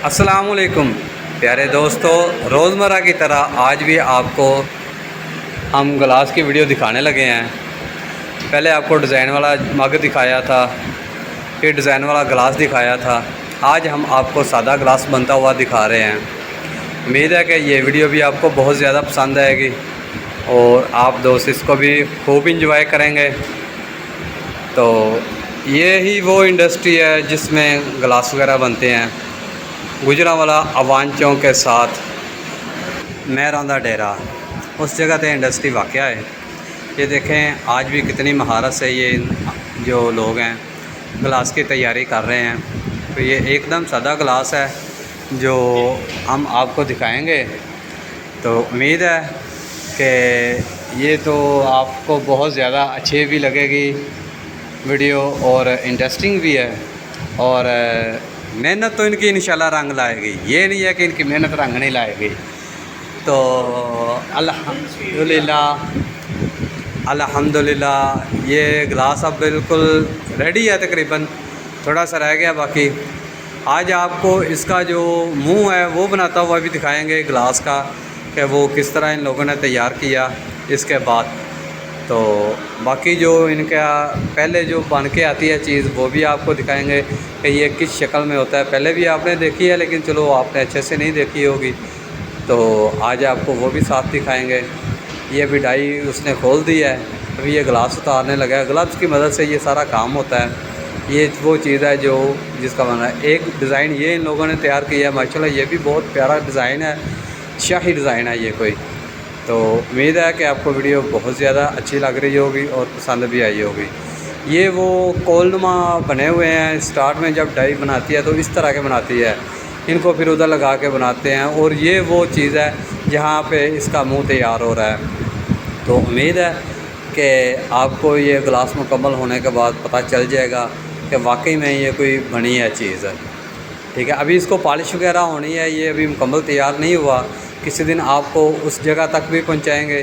السلام علیکم پیارے دوستو، روزمرہ کی طرح آج بھی آپ کو ہم گلاس کی ویڈیو دکھانے لگے ہیں۔ پہلے آپ کو ڈیزائن والا مگ دکھایا تھا، پھر ڈیزائن والا گلاس دکھایا تھا۔ آج ہم آپ کو سادہ گلاس بنتا ہوا دکھا رہے ہیں۔ امید ہے کہ یہ ویڈیو بھی آپ کو بہت زیادہ پسند آئے گی اور آپ دوست اس کو بھی خوب انجوائے کریں گے۔ تو یہی وہ انڈسٹری ہے جس میں گلاس وغیرہ بنتے ہیں۔ گجرانوالا عوان چوک کے ساتھ مہراندہ ڈیرہ، اس جگہ تے انڈسٹری واقع ہے۔ یہ دیکھیں آج بھی کتنی مہارت سے یہ جو لوگ ہیں گلاس کی تیاری کر رہے ہیں۔ تو یہ ایک دم سادہ گلاس ہے جو ہم آپ کو دکھائیں گے۔ تو امید ہے کہ یہ تو آپ کو بہت زیادہ اچھی بھی لگے گی ویڈیو اور انٹرسٹنگ بھی ہے، اور محنت تو ان کی انشاءاللہ رنگ لائے گی۔ یہ نہیں ہے کہ ان کی محنت رنگ نہیں لائے گی۔ تو الحمدللہ یہ گلاس اب بالکل ریڈی ہے، تقریباً تھوڑا سا رہ گیا باقی۔ آج آپ کو اس کا جو منہ ہے وہ بناتا ہوا بھی دکھائیں گے گلاس کا، کہ وہ کس طرح ان لوگوں نے تیار کیا اس کے بعد۔ تو باقی جو ان کا پہلے جو بن کے آتی ہے چیز وہ بھی آپ کو دکھائیں گے کہ یہ کس شکل میں ہوتا ہے۔ پہلے بھی آپ نے دیکھی ہے لیکن چلو آپ نے اچھے سے نہیں دیکھی ہوگی، تو آج آپ کو وہ بھی ساتھ دکھائیں گے۔ یہ بھی ڈائی اس نے کھول دی ہے، ابھی یہ گلاس اتارنے لگا ہے۔ گلابس کی مدد سے یہ سارا کام ہوتا ہے۔ یہ وہ چیز ہے جو جس کا بنا ہے۔ ایک ڈیزائن یہ ان لوگوں نے تیار کیا ہے، ماشاءاللہ یہ بھی بہت پیارا ڈیزائن ہے، شاہی ڈیزائن ہے یہ کوئی۔ تو امید ہے کہ آپ کو ویڈیو بہت زیادہ اچھی لگ رہی ہوگی اور پسند بھی آئی ہوگی۔ یہ وہ کول نما بنے ہوئے ہیں، سٹارٹ میں جب ڈائی بناتی ہے تو اس طرح کے بناتی ہے، ان کو پھر ادھر لگا کے بناتے ہیں، اور یہ وہ چیز ہے جہاں پہ اس کا منہ تیار ہو رہا ہے۔ تو امید ہے کہ آپ کو یہ گلاس مکمل ہونے کے بعد پتہ چل جائے گا کہ واقعی میں یہ کوئی بنی ہے چیز ہے، ٹھیک ہے۔ ابھی اس کو پالش وغیرہ ہونی ہے، یہ ابھی مکمل تیار نہیں ہوا۔ کسی دن آپ کو اس جگہ تک بھی پہنچائیں گے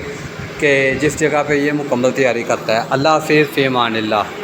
کہ جس جگہ پہ یہ مکمل تیاری کرتا ہے۔ اللہ حافظ، فی امان اللہ۔